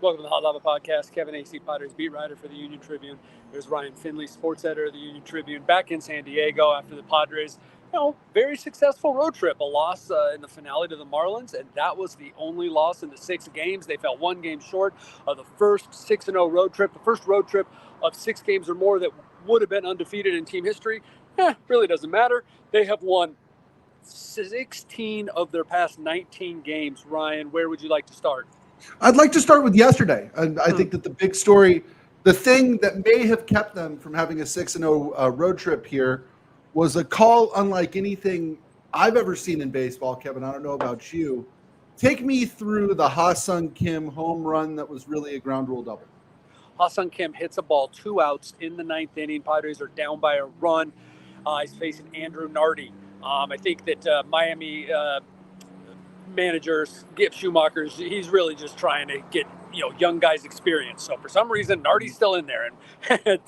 Welcome to the Hot Lava Podcast. Kevin Acee, Padres beat writer for the Union-Tribune. There's Ryan Finley, sports editor of the Union-Tribune, back in San Diego after the Padres, very successful road trip. A loss in the finale to the Marlins, and that was the only loss in the 6 games. They fell 1 game short of the first 6-0 road trip, the first road trip of 6 games or more that would have been undefeated in team history. Really doesn't matter. They have won 16 of their past 19 games. Ryan, where would you like to start? I'd like to start with yesterday. I think that the big story, the thing that may have kept them from having a 6-0 road trip here was a call unlike anything I've ever seen in baseball. Kevin, I don't know about you. Take me through the Ha-Seong Kim home run that was really a ground rule double. Ha-Seong Kim hits a ball 2 outs in the 9th inning. Padres are down by a run. He's facing Andrew Nardi. I think that Miami managers, Gip Schumacher's, he's really just trying to get young guys experience. So for some reason, Nardi's still in there, and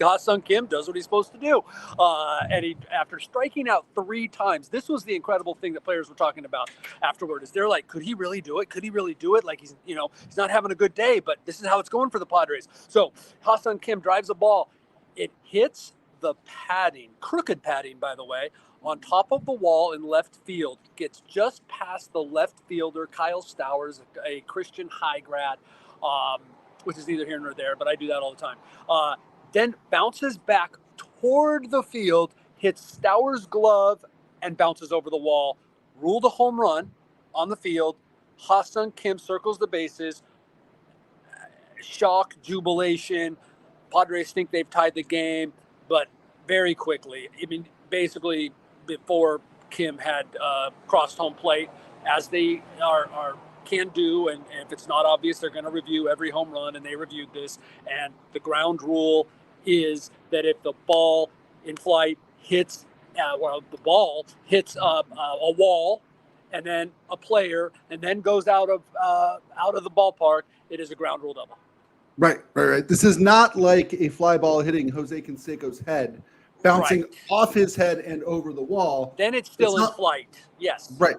Ha-Seong Kim does what he's supposed to do. And he, after striking out 3 times, this was the incredible thing that players were talking about afterward. Is they're like, could he really do it? Could he really do it? Like he's not having a good day, but this is how it's going for the Padres. So Ha-Seong Kim drives a ball. It hits the padding, crooked padding, by the way, on top of the wall in left field, gets just past the left fielder, Kyle Stowers, a Christian High grad, which is neither here nor there, but I do that all the time. Then bounces back toward the field, hits Stowers' glove, and bounces over the wall. Ruled a home run on the field. Ha-Seong Kim circles the bases. Shock, jubilation. Padres think they've tied the game, but very quickly, basically before Kim had crossed home plate, as they can do, and if it's not obvious, they're going to review every home run, and they reviewed this. And the ground rule is that if the ball in flight hits, the ball hits a wall, and then a player, and then goes out of the ballpark, it is a ground rule double. Right. This is not like a fly ball hitting Jose Canseco's head, bouncing off his head and over the wall. Then it's still in flight. Yes. Right.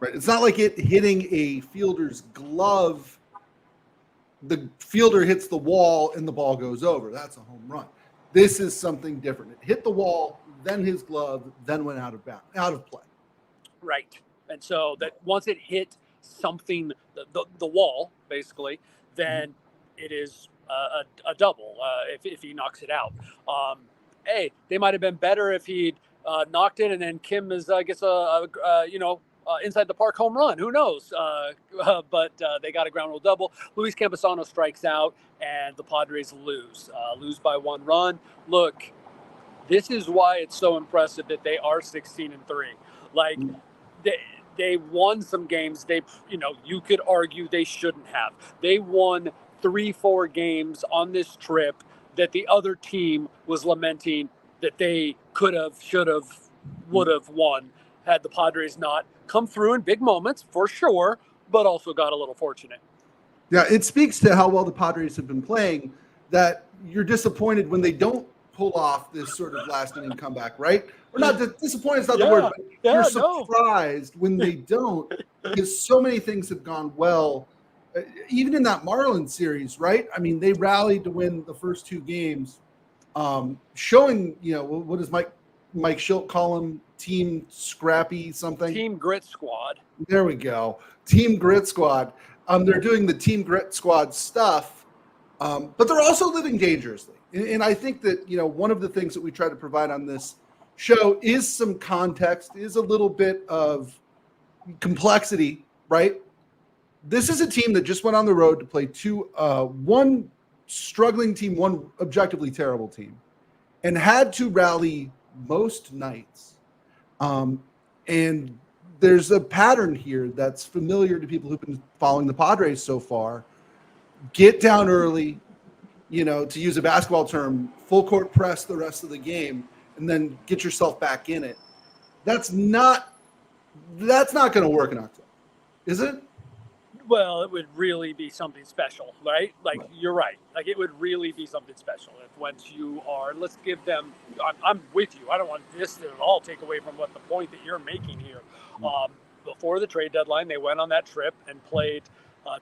It's not like it hitting a fielder's glove. The fielder hits the wall and the ball goes over. That's a home run. This is something different. It hit the wall, then his glove, then went out of play. Right. And so that once it hit something, the wall, basically, then it is a double if he knocks it out. They might have been better if he'd knocked it and then Kim gets inside the park home run. Who knows? But they got a ground rule double. Luis Campusano strikes out, and the Padres lose by 1 run. Look, this is why it's so impressive that they are 16-3. Like they won some games. You could argue they shouldn't have. They won 3-4 games on this trip that the other team was lamenting that they could have, should have, would have won had the Padres not come through in big moments, for sure, but also got a little fortunate. Yeah, it speaks to how well the Padres have been playing that you're disappointed when they don't pull off this sort of last inning comeback, right? Or not disappointed is not the word, but you're surprised when they don't, because so many things have gone well. Even in that Marlins series, right? I mean, they rallied to win the first 2 games, showing, what does Mike Schilt call them? Team Scrappy something? Team Grit Squad. There we go. Team Grit Squad. They're doing the Team Grit Squad stuff, but they're also living dangerously. And I think that, one of the things that we try to provide on this show is some context, is a little bit of complexity, right? This is a team that just went on the road to play one struggling team, one objectively terrible team, and had to rally most nights. And there's a pattern here that's familiar to people who've been following the Padres so far. Get down early, to use a basketball term, full court press the rest of the game, and then get yourself back in it. That's not going to work in October, is it? Well, it would really be something special, right? You're right. It would really be something special if once you are, let's give them, I'm with you. I don't want this to at all take away from what the point that you're making here. Before the trade deadline, they went on that trip and played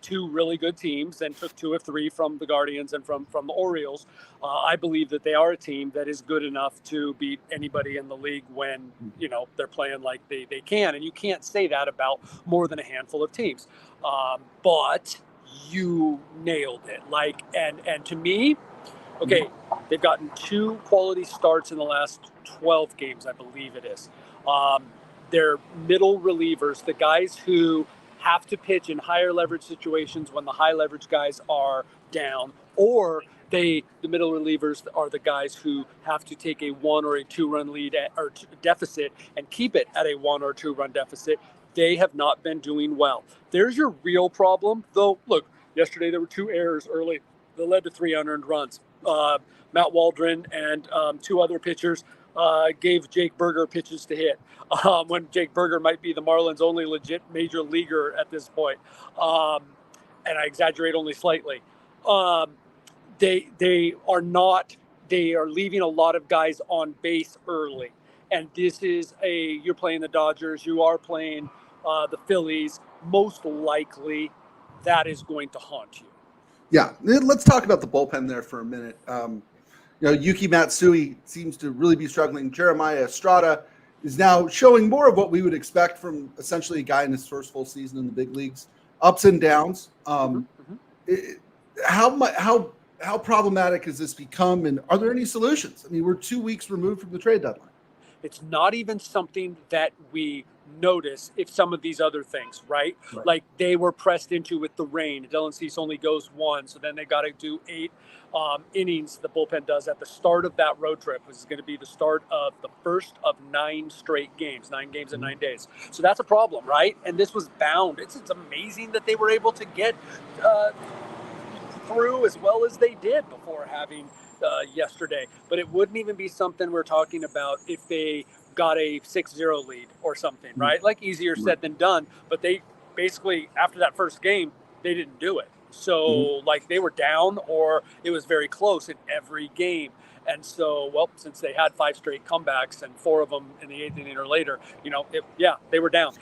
two really good teams and took 2 of 3 from the Guardians and from the Orioles. I believe that they are a team that is good enough to beat anybody in the league when, they're playing like they can. And you can't say that about more than a handful of teams. But you nailed it. And to me, okay, they've gotten 2 quality starts in the last 12 games, I believe it is. They're middle relievers, the guys who have to pitch in higher leverage situations when the high leverage guys are down, or the middle relievers are the guys who have to take a 1 or a 2 run lead or deficit and keep it at a 1 or 2 run deficit. They have not been doing well. There's your real problem, though. Look, yesterday there were 2 errors early that led to 3 unearned runs. Matt Waldron and 2 other pitchers gave Jake Berger pitches to hit when Jake Berger might be the Marlins' only legit major leaguer at this point. And I exaggerate only slightly. They are leaving a lot of guys on base early. And this is you're playing the Dodgers, you are playing the Phillies. Most likely that is going to haunt you. Yeah, let's talk about the bullpen there for a minute. Yuki Matsui seems to really be struggling. Jeremiah Estrada is now showing more of what we would expect from essentially a guy in his first full season in the big leagues. Ups and downs. How problematic has this become, and are there any solutions? I mean, we're 2 weeks removed from the trade deadline. It's not even something that we notice if some of these other things, right? Like they were pressed into with the rain. Dylan Cease only goes 1, so then they got to do 8 innings. The bullpen does at the start of that road trip, which is going to be the start of the first of 9 straight games, 9 games in 9 days. So that's a problem, right? And this was bound. It's amazing that they were able to get through as well as they did before having yesterday. But it wouldn't even be something we're talking about if they got a 6-0 lead or something, right? Like easier said than done. But they basically, after that first game, they didn't do it. So like they were down or it was very close in every game. And so, well, since they had 5 straight comebacks and 4 of them in the 8th inning or later, they were down.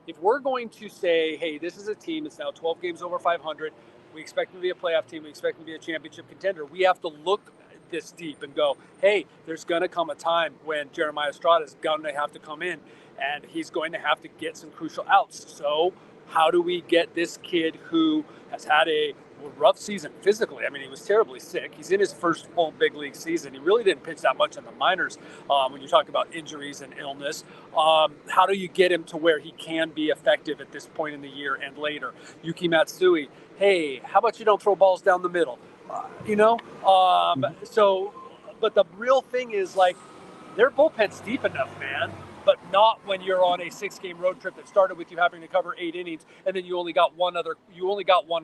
If we're going to say, hey, this is a team that's now 12 games over 500, we expect them to be a playoff team, we expect them to be a championship contender, we have to look this deep and go, hey, there's going to come a time when Jeremiah Estrada is going to have to come in and he's going to have to get some crucial outs. So how do we get this kid who has had a rough season physically? I mean, he was terribly sick. He's in his first full big league season. He really didn't pitch that much in the minors when you talk about injuries and illness. How do you get him to where he can be effective at this point in the year and later? Yuki Matsui, hey, how about you don't throw balls down the middle? But the real thing is, like, their bullpen's deep enough, man, but not when you're on a 6-game road trip that started with you having to cover 8 innings, and then you only got one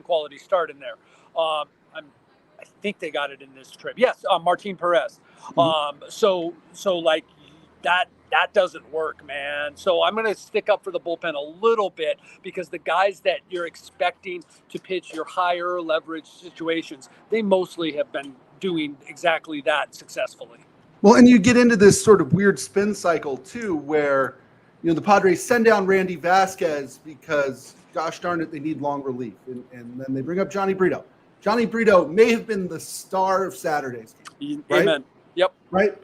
quality start in there. I think they got it in this trip. Yes, Martin Perez. So like that doesn't work, man. So I'm going to stick up for the bullpen a little bit because the guys that you're expecting to pitch your higher leverage situations, they mostly have been doing exactly that successfully. Well, and you get into this sort of weird spin cycle too, where the Padres send down Randy Vasquez because, gosh darn it, they need long relief, and then they bring up Johnny Brito. Johnny Brito may have been the star of Saturday's game. Right? Amen. Yep. Right.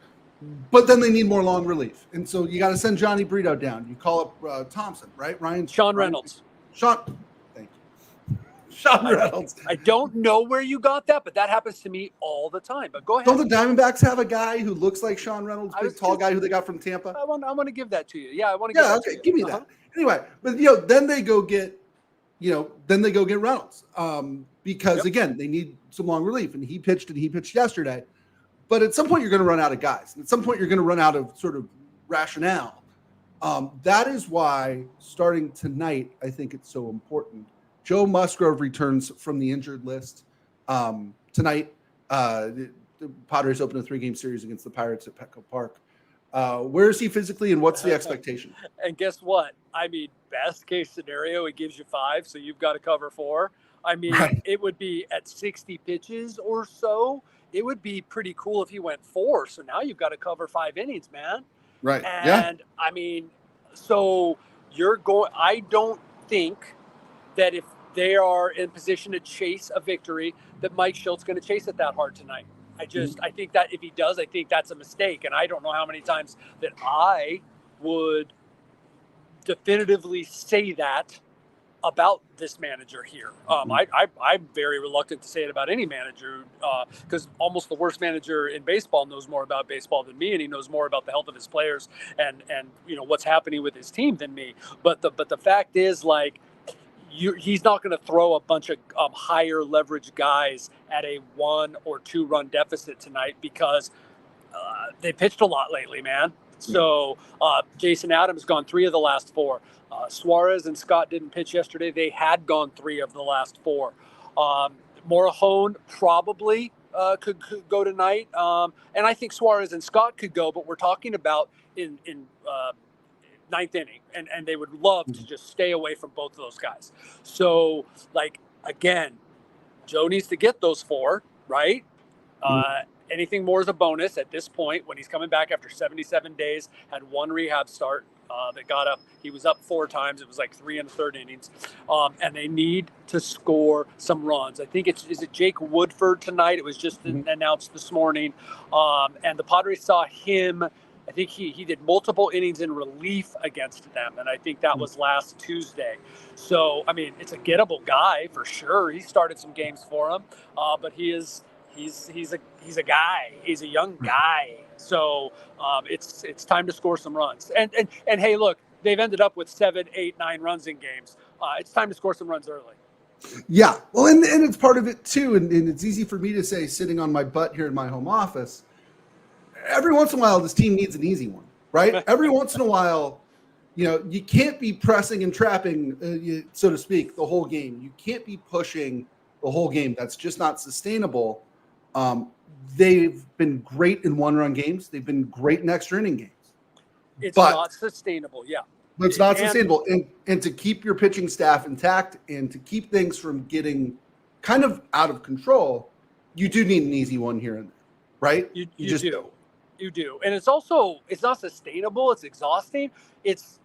But then they need more long relief, and so you got to send Johnny Brito down. You call up Thompson, right? Sean Reynolds. Thank you. Sean Reynolds. I don't know where you got that, but that happens to me all the time. But go ahead. Don't the Diamondbacks have a guy who looks like Sean Reynolds, big tall guy who they got from Tampa? I want to give that to you. Yeah, I want to. Give that to you. Give me that. Anyway, but then they go get, Reynolds because again they need some long relief, and he pitched yesterday. But at some point you're going to run out of guys, and at some point you're going to run out of sort of rationale. That is why starting tonight, I think it's so important. Joe Musgrove returns from the injured list tonight. The Padres open a 3-game series against the Pirates at Petco Park. Where is he physically, and what's the expectation? And guess what? I mean, best case scenario, it gives you 5, so you've got to cover 4. I mean, It would be at 60 pitches or so. It would be pretty cool if he went 4. So now you've got to cover 5 innings, man. Right. And I mean, so I don't think that if they are in position to chase a victory, that Mike Schultz going to chase it that hard tonight. I think that if he does, I think that's a mistake. And I don't know how many times that I would definitively say that about this manager here. I'm very reluctant to say it about any manager because almost the worst manager in baseball knows more about baseball than me, and he knows more about the health of his players and what's happening with his team than me. But the fact is, like, he's not going to throw a bunch of higher leverage guys at a 1 or 2 run deficit tonight because they pitched a lot lately, man. So Jason Adams gone 3 of the last 4. Suarez and Scott didn't pitch yesterday. They had gone 3 of the last 4. Morahone probably could go tonight. And I think Suarez and Scott could go, but we're talking about in 9th inning. And they would love to just stay away from both of those guys. So, like, again, Joe needs to get those 4, right? Anything more is a bonus at this point when he's coming back after 77 days, had 1 rehab start that got up. He was up 4 times. It was like 3 in the 3rd innings. And they need to score some runs. I think is it Jake Woodford tonight? It was just announced this morning. And the Padres saw him. I think he did multiple innings in relief against them. And I think that was last Tuesday. So, I mean, it's a gettable guy for sure. He started some games for him, but he's a guy. He's a young guy. So it's time to score some runs. And hey, look, they've ended up with 7, 8, 9 runs in games. It's time to score some runs early. Yeah. Well, and it's part of it too. And it's easy for me to say sitting on my butt here in my home office. Every once in a while, this team needs an easy one, right? Every once in a while, you can't be pressing and trapping, so to speak, the whole game. You can't be pushing the whole game. That's just not sustainable. They've been great in 1-run games. They've been great in extra inning games. It's not sustainable, yeah. But it's not sustainable. And to keep your pitching staff intact and to keep things from getting kind of out of control, you do need an easy one here and there, right? You just do. You do. And it's not sustainable. It's exhausting. It's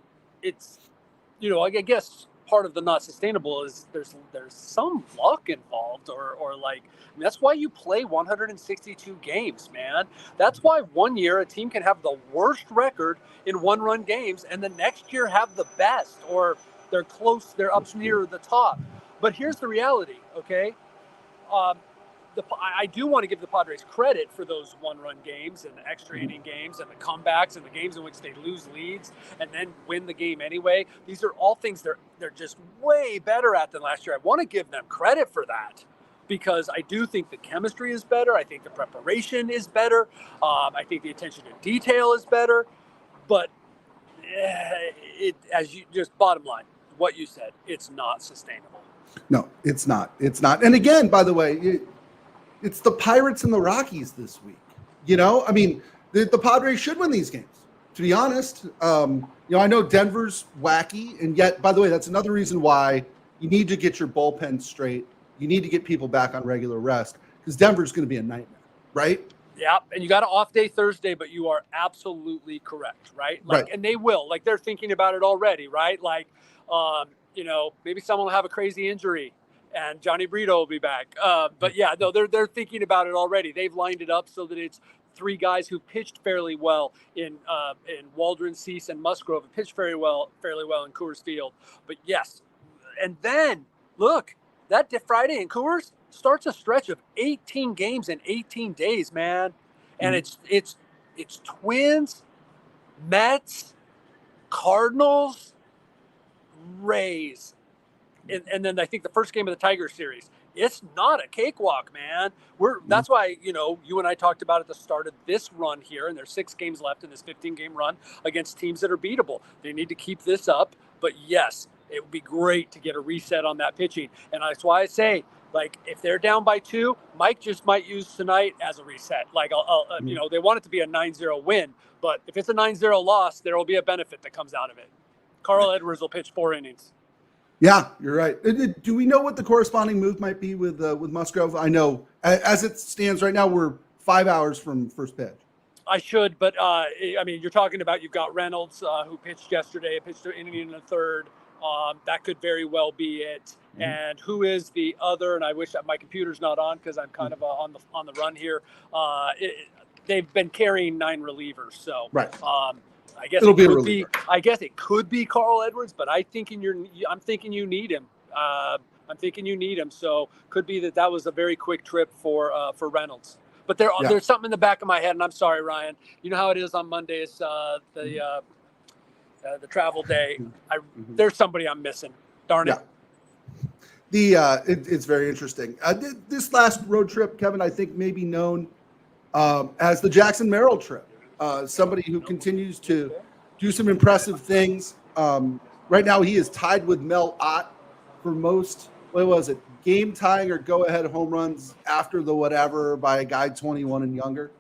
I guess part of the not sustainable is there's some luck involved or like, I mean, that's why you play 162 games, man. That's why one year a team can have the worst record in 1-run games and the next year have the best, or they're close, they're up near the top. But here's the reality, okay? I do want to give the Padres credit for those 1-run games and the extra inning games and the comebacks and the games in which they lose leads and then win the game anyway. These are all things they're just way better at than last year. I want to give them credit for that because I do think the chemistry is better. I think the preparation is better. I think the attention to detail is better. But as you just bottom line, what you said, it's not sustainable. No, it's not. It's not. And again, by the way, it's the Pirates and the Rockies this week. I mean, the Padres should win these games, to be honest. I know Denver's wacky, and yet, by the way, that's another reason why you need to get your bullpen straight. You need to get people back on regular rest because Denver's going to be a nightmare, right? Yeah, and you got an off day Thursday, but you are absolutely correct, right? Like, right. And they will. Like, they're thinking about it already, right? Like, maybe someone will have a crazy injury. And Johnny Brito will be back. But yeah, no, they're thinking about it already. They've lined it up so that it's 3 guys who pitched fairly well in Waldron, Cease, and Musgrove, and pitched fairly well in Coors Field. But yes, and then look, that Friday in Coors starts a stretch of 18 games in 18 days, man. And it's Twins, Mets, Cardinals, Rays. And then I think the first game of the Tigers series. It's not a cakewalk, man. That's why, you and I talked about at the start of this run here, and there's 6 games left in this 15-game run against teams that are beatable. They need to keep this up. But yes, it would be great to get a reset on that pitching. And that's why I say, like, if they're down by 2, Mike just might use tonight as a reset. Like, they want it to be a 9-0 win. But if it's a 9-0 loss, there will be a benefit that comes out of it. Carl Edwards will pitch 4 innings. Yeah, you're right. Do we know what the corresponding move might be with Musgrove? I know as it stands right now, we're 5 hours from first pitch. I should, but I mean, you're talking about you've got Reynolds who pitched yesterday, pitched to Indian in the third. That could very well be it. Mm-hmm. And who is the other? And I wish that my computer's not on because I'm kind of on the run here. They've been carrying 9 relievers, so right. I guess It'll it be a could reliever. I guess it could be Carl Edwards, but I'm thinking you need him. I'm thinking you need him, so could be that was a very quick trip for Reynolds. But there's something in the back of my head, and I'm sorry, Ryan. You know how it is on Mondays, the travel day. There's somebody I'm missing. Darn it. It's very interesting. This last road trip, Kevin, I think may be known as the Jackson Merrill trip. Somebody who continues to do some impressive things. Right now, he is tied with Mel Ott for most. What was it? Game tying or go ahead home runs after the whatever by a guy 21 and younger.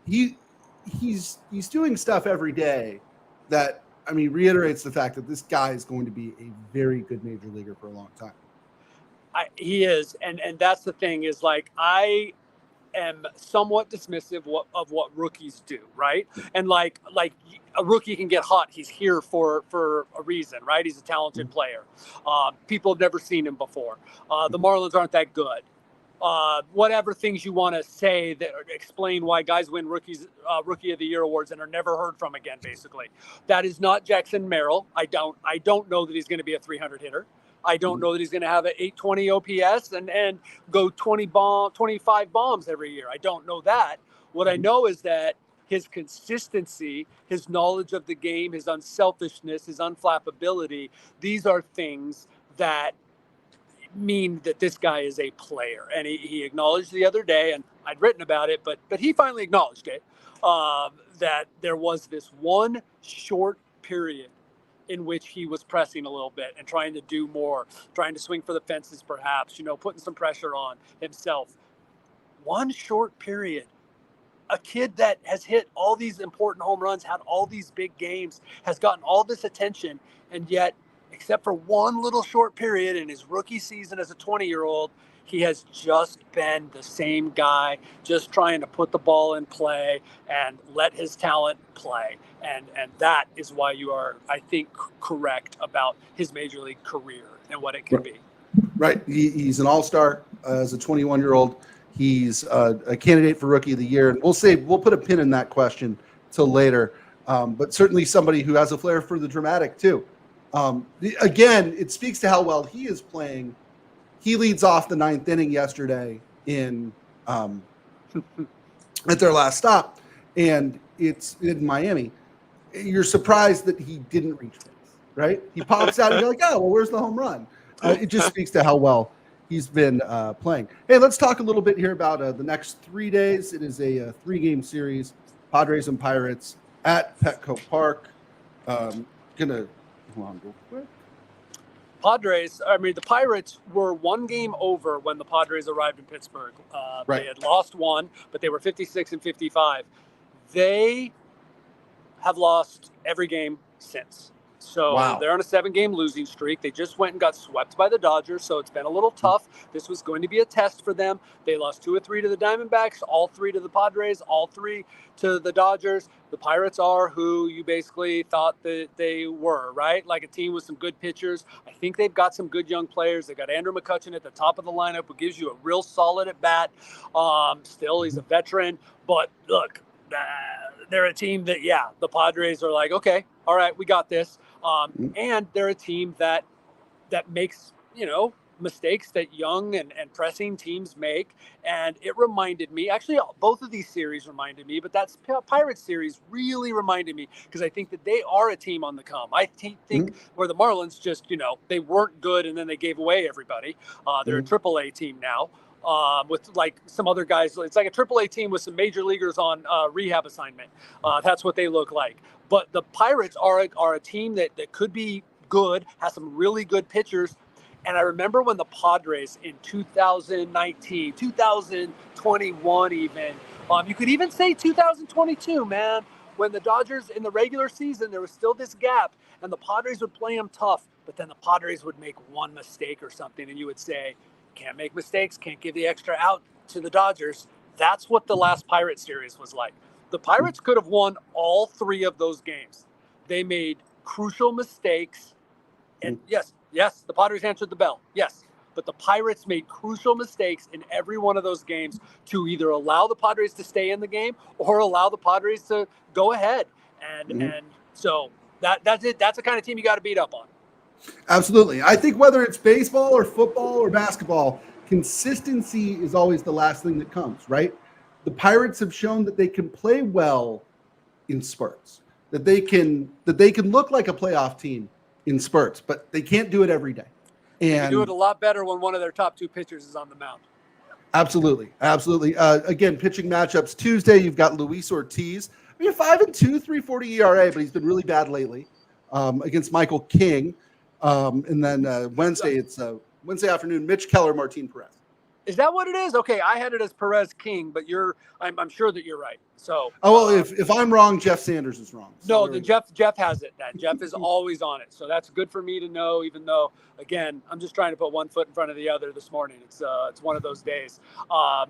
He's doing stuff every day that, I mean, reiterates the fact that this guy is going to be a very good major leaguer for a long time. He is, and that's the thing is, like, I am somewhat dismissive of what rookies do, right? And like a rookie can get hot. He's here for a reason, right? He's a talented player. People have never seen him before. The Marlins aren't that good. Whatever things you want to say that explain why guys win Rookie of the Year awards and are never heard from again, basically. That is not Jackson Merrill. I don't know that he's going to be a 300 hitter. I don't know that he's going to have an 820 OPS and go 25 bombs every year. I don't know that. What I know is that his consistency, his knowledge of the game, his unselfishness, his unflappability, these are things that mean that this guy is a player. And he acknowledged the other day, and I'd written about it, but he finally acknowledged it, that there was this one short period in which he was pressing a little bit and trying to do more, trying to swing for the fences, perhaps, putting some pressure on himself. One short period. A kid that has hit all these important home runs, had all these big games, has gotten all this attention, and yet, except for one little short period in his rookie season as a 20-year-old, he has just been the same guy, just trying to put the ball in play and let his talent play. And that is why you are, I think, correct about his major league career and what it can be. Right. He's an all-star as a 21-year-old. He's a candidate for Rookie of the Year. And we'll put a pin in that question till later. But certainly somebody who has a flair for the dramatic, too. Again, it speaks to how well he is playing. He leads off the 9th inning yesterday at their last stop, and it's in Miami. You're surprised that he didn't reach base, right? He pops out, and you're like, oh, well, where's the home run? It just speaks to how well he's been playing. Hey, let's talk a little bit here about the next 3 days. It is a 3-game series, Padres and Pirates at Petco Park. Hold on real quick. The Pirates were 1 game over when the Padres arrived in Pittsburgh. Right. They had lost 1, but they were 56 and 55. They have lost every game since. So They're on a 7-game losing streak. They just went and got swept by the Dodgers, so it's been a little tough. This was going to be a test for them. They lost 2 or 3 to the Diamondbacks, all 3 to the Padres, all 3 to the Dodgers. The Pirates are who you basically thought that they were, right? Like a team with some good pitchers. I think they've got some good young players. They got Andrew McCutchen at the top of the lineup, who gives you a real solid at bat. Still, he's a veteran, but look, they're a team that, the Padres are like, okay, all right, we got this. And they're a team that makes, mistakes that young and pressing teams make. And it reminded me, actually, both of these series reminded me, but that Pirates series really reminded me because I think that they are a team on the come. I think where the Marlins just, they weren't good and then they gave away everybody. They're a AAA team now. With like some other guys, it's like a AAA team with some major leaguers on rehab assignment. That's what they look like. But the Pirates are a team that could be good, has some really good pitchers. And I remember when the Padres in 2019, 2021 even, you could even say 2022, man, when the Dodgers in the regular season, there was still this gap and the Padres would play them tough, but then the Padres would make one mistake or something and you would say, can't make mistakes, can't give the extra out to the Dodgers. That's what the last Pirate series was like. The Pirates could have won all 3 of those games. They made crucial mistakes. And yes, the Padres answered the bell. Yes. But the Pirates made crucial mistakes in every one of those games to either allow the Padres to stay in the game or allow the Padres to go ahead. And so that's it. That's the kind of team you got to beat up on. Absolutely. I think whether it's baseball or football or basketball, consistency is always the last thing that comes, right? The Pirates have shown that they can play well in spurts, that they can look like a playoff team in spurts, but they can't do it every day. And they do it a lot better when one of their top 2 pitchers is on the mound. Absolutely. Again, pitching matchups Tuesday, you've got Luis Ortiz. 5-2, 3.40 ERA, but he's been really bad lately. Against Michael King. And then Wednesday, it's Wednesday afternoon, Mitch Keller, Martin Perez. Is that what it is? Okay, I had it as Perez King, but I'm sure that you're right. So if I'm wrong, Jeff Sanders is wrong. So no, then Jeff has it. That Jeff is always on it. So that's good for me to know, even though, again, I'm just trying to put one foot in front of the other this morning. It's one of those days. The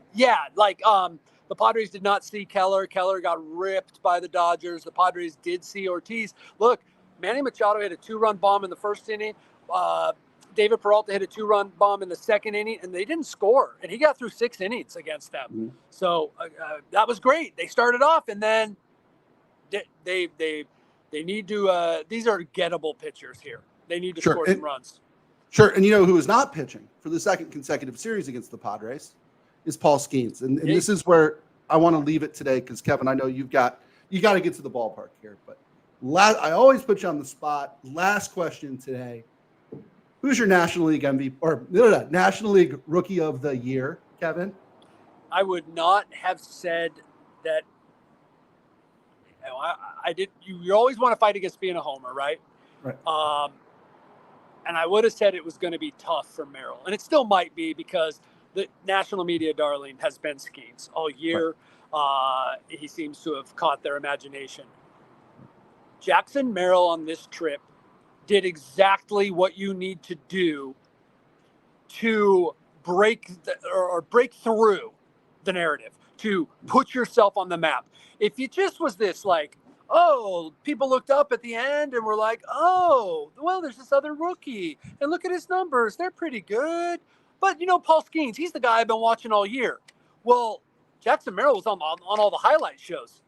Padres did not see Keller. Keller got ripped by the Dodgers. The Padres did see Ortiz. Look, Manny Machado hit a 2-run bomb in the first inning. David Peralta hit a 2-run bomb in the second inning, and they didn't score. And he got through 6 innings against them. Mm-hmm. So that was great. They started off, and then they need to. These are gettable pitchers here. They need to score some runs. Sure, and you know who is not pitching for the second consecutive series against the Padres is Paul Skeens, and this is where I want to leave it today because Kevin, I know you got to get to the ballpark here, but I always put you on the spot. Last question today. Who's your National League MVP or National League Rookie of the Year, Kevin? I would not have said that. I did. You always want to fight against being a homer, right? Right. And I would have said it was going to be tough for Merrill, and it still might be because the national media darling has been Skeens all year. Right. He seems to have caught their imagination. Jackson Merrill on this trip did exactly what you need to do to break through the narrative, to put yourself on the map. If it just was this people looked up at the end and were like, oh, well, there's this other rookie and look at his numbers. They're pretty good. But, Paul Skeens, he's the guy I've been watching all year. Well, Jackson Merrill was on all the highlight shows,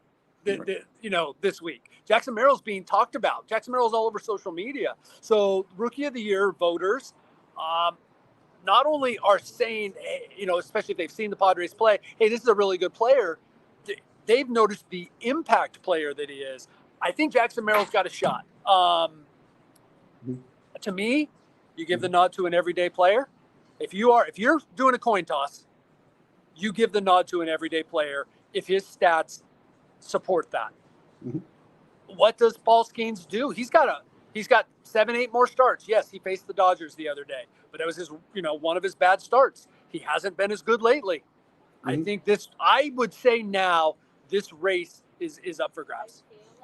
this week. Jackson Merrill's being talked about. Jackson Merrill's all over social media. So Rookie of the Year voters not only are saying, especially if they've seen the Padres play, hey, this is a really good player. They've noticed the impact player that he is. I think Jackson Merrill's got a shot. To me, you give the nod to an everyday player. If you're doing a coin toss, you give the nod to an everyday player if his stats support that. Mm-hmm. What does Paul Skeens do? He's got 7-8 more starts. Yes, he faced the Dodgers the other day, but that was his, one of his bad starts. He hasn't been as good lately. Mm-hmm. I would say now this race is up for grabs.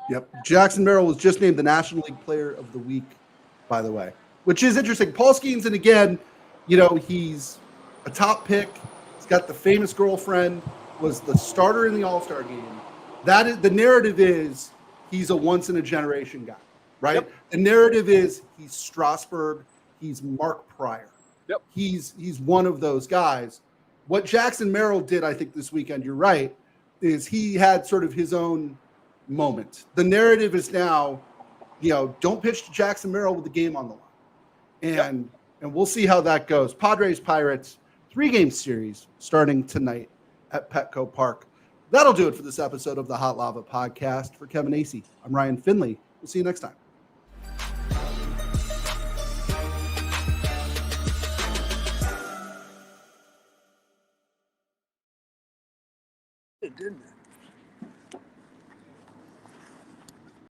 Yep. Jackson Merrill was just named the National League Player of the Week, by the way, which is interesting. Paul Skeens, and again, he's a top pick. He's got the famous girlfriend, was the starter in the All-Star game. That is, the narrative is he's a once-in-a-generation guy, right? Yep. The narrative is he's Strasburg, he's Mark Pryor. Yep. He's one of those guys. What Jackson Merrill did, I think, this weekend, you're right, is he had sort of his own moment. The narrative is now, don't pitch to Jackson Merrill with the game on the line. And we'll see how that goes. Padres, Pirates, 3-game series starting tonight at Petco Park. That'll do it for this episode of the Hot Lava Podcast. For Kevin Acee, I'm Ryan Finley. We'll see you next time. It didn't.